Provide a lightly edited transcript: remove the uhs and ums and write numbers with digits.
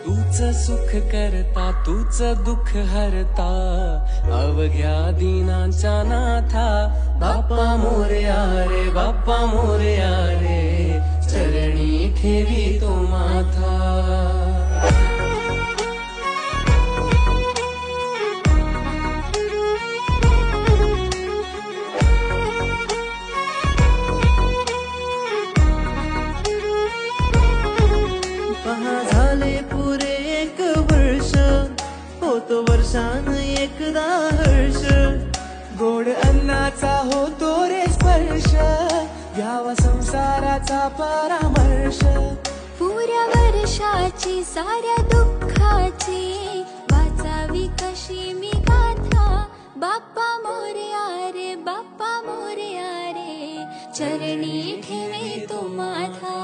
तूच सुख करता तूच दुःख हरता अवघ्या दीनांच्या नाथा बाप्पा मोरया रे बाप्पा मोरया रे चरणी ठेवी तो माथा। झाले पुरे 1 वर्ष होतो वर्षान एकदा हर्ष गोड अन्नाचा होतो रे स्पर्श घ्यावा संसाराचा परामर्श। पुऱ्या वर्षाची साऱ्या दुःखाची वाचावी कशी मी गाथा बाप्पा मोरया रे बाप्पा मोरया रे चरणी ठेवे तो माथा।